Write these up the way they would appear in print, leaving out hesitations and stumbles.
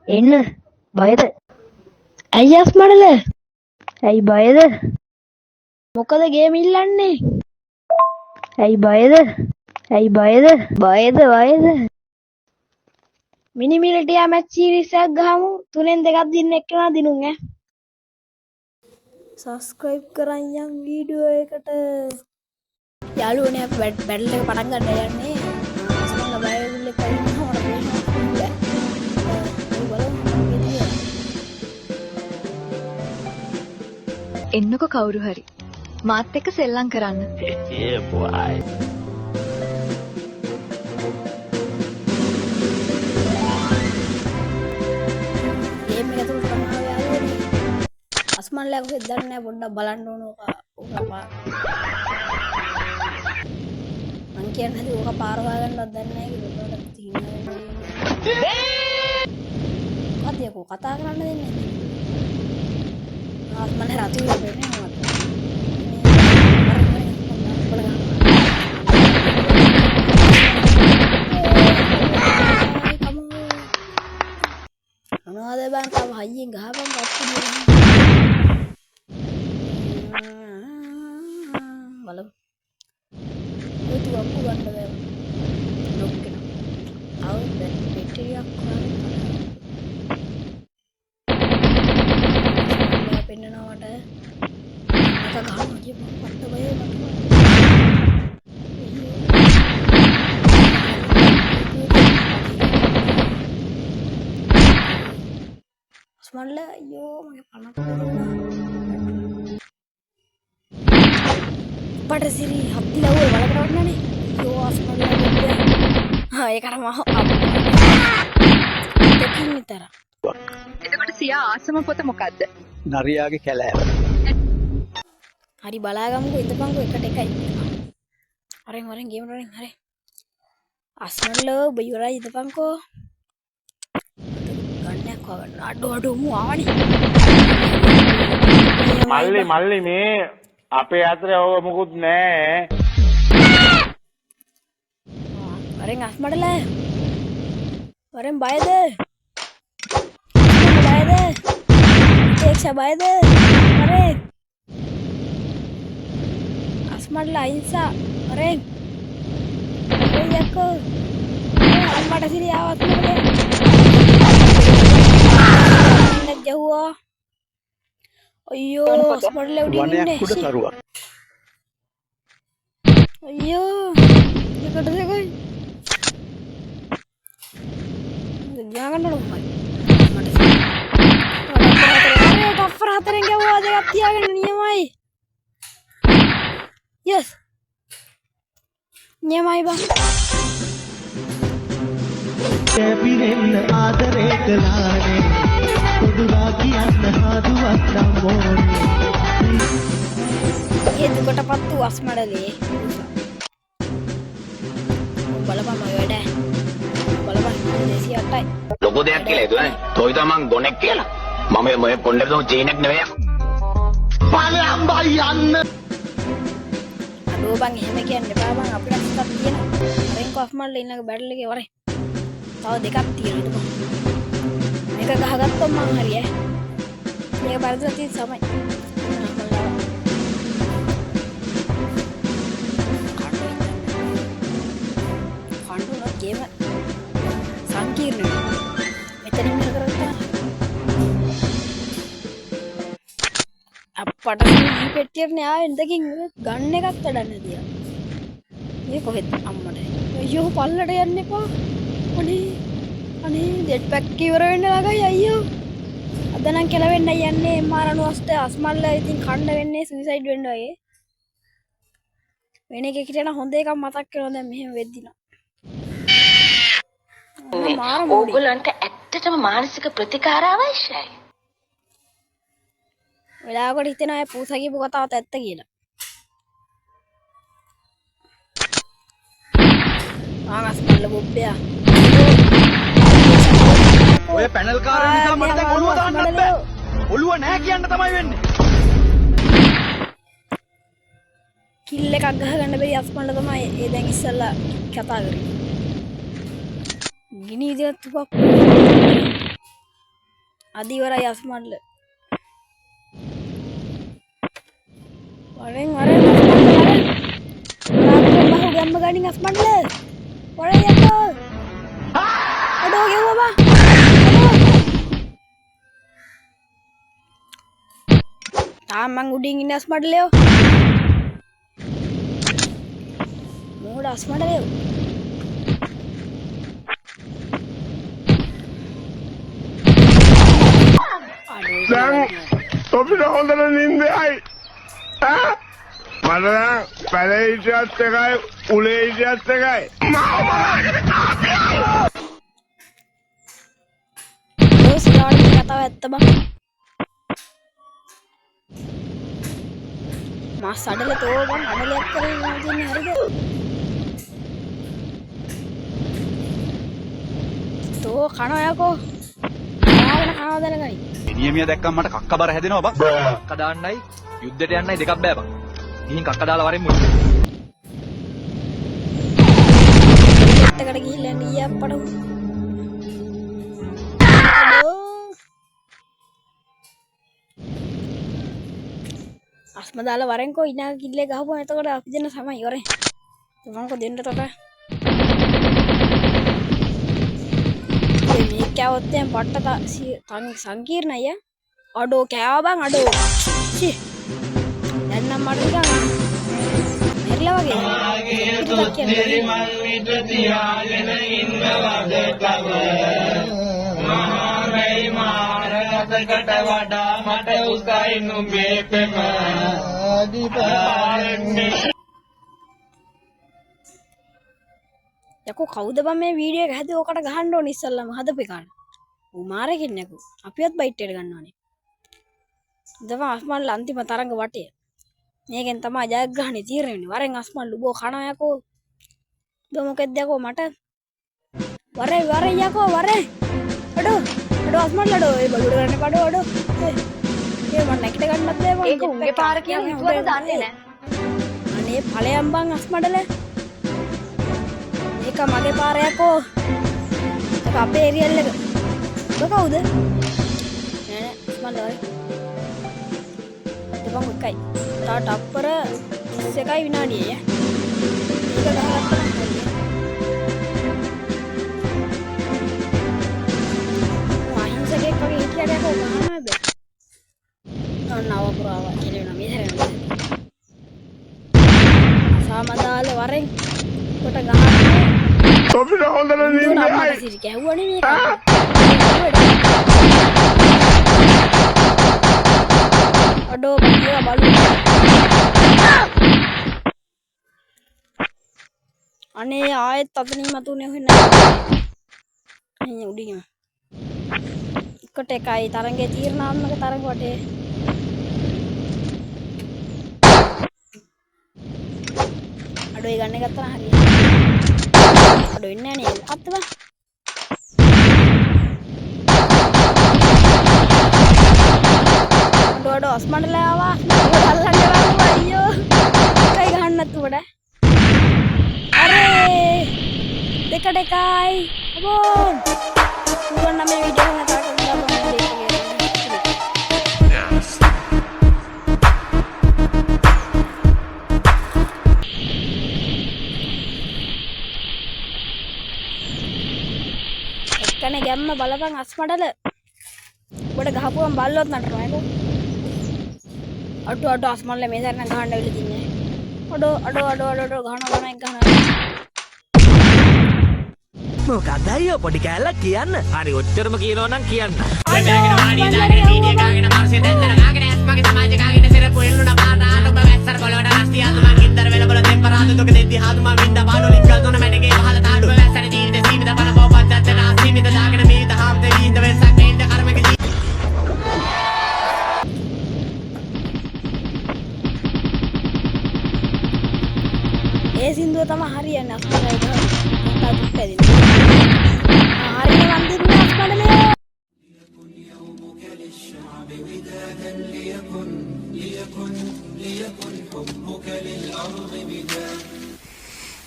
එන්න බයද? ඇයි අස්මඩල? ඇයි බයද? මොකද ගේම් ඉල්ලන්නේ? ඇයි බයද? ඇයි බයද? බයද? මිනි මිලිටියා මැච් සීරීස් එකක් ගහමු. 3න් 2ක් දින්න එක්කලා දිනුම් ඈ. සබස්ක්‍රයිබ් කරන් යන් වීඩියෝ එකට. යාළුවනේ අපි බැටල් එක පටන් ගන්න යන්නේ. අස්මල්ලා බය වෙන්නේ කලින්ම මට පේනවා. එන්නකො කවුරු හරි මාත් එක්ක සෙල්ලම් කරන්න. Yeah, boy. ගේම් එක තුල තමයි යාළුවනේ. අස්මල්ලා කොහෙද දන්නේ නැහැ පොඩ්ඩක් බලන්න ඕන ඕක මං කියන්නේ නැති ඕක පාර හොයාගන්නවත් දන්නේ නැහැ කියලා උඩට තියෙනවා. කතියකෝ කතා කරන්න දෙන්නේ නැහැ. අස්මල්ලා රතු වෙන්නේ නැහැ මට. මොනවද බං තව හයියෙන් ගහපන් අප්පු බලමු. ඔය අප්පු ගන්න බෑ. ලොක් එක. අවුත් බැටරියක් කරන්න. පෙන්නනවට මට ගහන්න කියපන් පට්ට බය මට. අස්මල්ලා අයියෝ මගේ පණක් පටසිරි හත්තිලා ඔය වල කරවන්නනේ. අයියෝ අස්මල්ලා දෙන්න. ඒකට මම දෙකින් විතර. එතකොට සියා ආසම පොත මොකද්ද? නරියාගේ කැලෑව. හරි බලාගමුකෝ ඉතපන්කෝ එකට එකයි. වරෙන් ගේම් වරෙන් හරි. අස්මල්ලා ඔබ ඉවරයි ඉතපන්කෝ. ගන්නයක් වගන්න අඩු මු ආවනේ. මල්ලි මේ අපේ අතරේ ඔව මොකුත් නෑ. වරෙන් අස්මඩල. වරෙන් බයද? ඒක්ෂා බයද? වරෙන් අස්මඩල අයින්සා වරෙන් යකෝ අම්මට සිරි ආවත් නෙමෙයි. ජවුවා අයියෝ අස්මඩල උඩින් ඉන්නේ. වනයක් උඩ කරුවා. අයියෝ දෙකට දෙකයි. ගියාගන්න ඕන මම. මට කෆර හතරෙන් ගවුවා දෙකක් තියාගෙන නියමයි. යස්. නියමයි බං. පිරෙන්න ආදරේ කළානේ පොදුරා කියන්න හදුවක් නම් ඕනේ. ඒ දුකටපත් වූ අස්මඩලේ බලපන් මගේ වැඩ. බලපන් 208යි. ලොකු දෙයක් කියලා හිතුවා නේ. තෝයි තමන් ගොනෙක් කියලා. මම මේ පොණ්ඩේ තෝ චීනෙක් නෙවෙයි. ඵලයන් බයි යන්න. අඩෝ බං එහෙම කියන්න එපා බං අපිට එකක් තියෙනවා. අරෙන් කොස්මල්ලා ඊළඟ බැටල් එකේ වරේ. තව දෙකක් තියෙනවා ඉතින්. මේක ගහගත්තොත් මං හරියයි. මේක බරදලා තියෙන සමයි. කණ්ඩුනොත් ගේම සංකීර්ණයි. මෙතනින් මෙහෙ කරගත්තා. අප්පට මේ පෙට්ටියනේ ආවෙ ඉඳකින් ගන්න එකක් වැඩක් නැතිය. මේ කොහෙද අම්මට? අයියෝ පල්ලට යන්න එපා. අනේ ඩෙඩ් පැක් ඉවර වෙන්න ළඟයි අයියෝ. අද නම් කෙලවෙන්නයි යන්නේ මාරණුවස්ට අස්මල්ලා ඉතින් කණ්ඩ වෙන්නේ සුයිසයිඩ් වෙන්න වගේ. වෙන එකකට යන හොඳ එකක් මතක් කරනවා දැන් මෙහෙම වෙද්දිලා. ඕගොල්ලන්ට ඇත්තටම මානසික ප්‍රතිකාර අවශ්‍යයි. වෙලාවකට හිතෙනවා අය පූසා කියපු කතාවත් ඇත්ත කියලා. අස්මල්ලා බොබ්බයා. ඔය පැනල් කාරය නිසා මට දැන් ඔළුව දාන්නත් බෑ. ඔළුව නැහැ කියන්න තමයි වෙන්නේ. කිල් එකක් ගහගන්න බැරි අස්මල්ලා තමයි ඒ දැන් ඉස්සල්ලා කතා කරේ. ගිනි ඉදිරියට තුපක්. අදිවරයි අස්මඩ්ල වරෙන් වරෙන් බහු ගම්ම ගනින් අස්මඩ්ල වරෙන් යකෝ අඩෝ ගෙව්වා තාම මං උඩින් ඉන්න අස්මඩ්ලයෝ මෝඩ අස්මඩ්ලයෝ ඔබට හොඳට නින්දයි මට පැලේ හිටියත් එකයි උලේ හිටියත් එකයි කතාව ඇත්ත බං මස් අඩල තෝ බං අඩලයක් කරගෙන ඉන්නේ හරිද තෝ කනවා යකෝ ආගෙන කනවා දැනගනි නියමිය දැක්කම මට කක්ක බර හැදෙනවා බං කක්ක දාන්නයි යුද්ධයට යන්නයි දෙකක් බෑ බං ගිහින් කක්ක දාලා වරෙන් මුත් එතකට ගිහිල්ලා යන්න ඊය අප්පඩ අස්ම දාලා වරෙන්කෝ ඉනා කිල්ලේ ගහපුවා එතකොට අපි දෙන්න සමයි වරෙන් තමන්කෝ දෙන්න තොට මේ කෑවොත් දැන් පට්ට සංකීර්ණ අය අඩෝ කෑවා බං අඩෝ චි දැන් නම් මට නිකන් මෙරිලා වගේ පිටක් කියන්නේ මල් විත තියාගෙන ඉන්නවද තව මහරයි මාරකට වඩා මට උසයි නුඹේ පෙම දීපාරන්නේ යකෝ කවුද බං මේ වීඩියෝ එක හැදුවේ ඔකට ගහන්න ඕනේ ඉස්සල්ලාම හදපේ කාට ඌ මාරකින් යකෝ අපිවත් බයිට් එකට ගන්නවනේ දවා අස්මල් අන්තිම තරංග වටේ මේකෙන් තමයි ජයග්‍රහණය තීරණය වෙන්නේ වරෙන් අස්මල් උබෝ කනවා යකෝ උඹ මොකෙද්ද යකෝ මට වරේ යකෝ වරේ අඩෝ අස්මල් අඩෝ ඒ බලුඩ ගන්න කඩෝ අඩෝ ඒ මම නැකිට ගන්නත් බෑ මම ඒක උන්ගේ පාර කියලා හිතුවට දන්නේ නැහැ අනේ ඵලයන් බං අස්මඩල ඒක මගේ පාර යකෝ ඒක අපේ ඒරියල් එක ඔබ කවුද නෑ අස්මල් ඔය දෙපං එකයි තා ටප්පර 21යි විනාඩියයි ඒක ගහගත්තා අහිංසකෙක් වගේ හිටියට යකෝ ගහනවා බෑ නව පුරාවා කියලා මේ හැරෙන්න සාමදාල වරෙන් කොට ගහන්නේ ඔබට හොඳට නින්දයි සිරි කැහුවනේ මේක අඩෝ බියා බලු අනේ ආයෙත් අතනින් මතුනේ වෙන්නේ නැහැ උඩින්ම එකට එකයි තරංගේ තීරණාත්මක තරඟ වටේ අඩෝ ඒ ගන්න ගත්තා හරියට අඩෝ ඉන්නේ නැහැ නේ මොකක්ද බං අඩෝ අස්මණ්ඩලා ආවා අල්ලන්න ගාවා අයියෝ එකයි ගහන්නත් උඩ අරේ දෙකට එකයි අබෝ උගන්න මේ වීඩියෝ එක තාකට දාපන් කනේ ගැම්ම බලපන් අස්මඩල ඔබට ගහපුවම බල්ලොත් නටනවා ඒක අඩෝ අස්මඩල මේ සැරේ නම් ගහන්න වෙලා තින්නේ අඩෝ ගහන එක ගහන මොකක්ද අයියෝ පොඩි කෑල්ලක් කියන්න හරි ඔච්චරම කියනවා නම් කියන්න ඒ සින්දුව තමයි හරියන්නේ අස්මඩල හරියන්නේ වන්දින්නේ අස්මඩලේ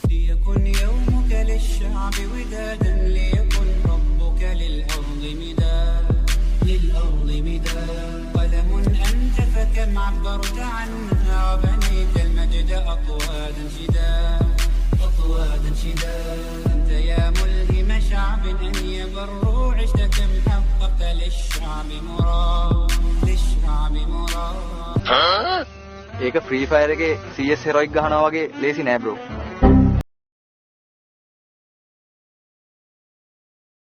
ليكن يومك للشعب ودادا ليكن حبك للأرض مداد عبرت عنها وبنيت المجد أطوادا شداد أطوادا شداد أنت يا ملهم شعب أن يبروا عشت كم حققت للشعب مراد للشعب مراد ඒක ෆ්‍රී ෆයර් එකේ CS heroic ගහනවා වගේ ලේසි නෑ බ්‍රෝ.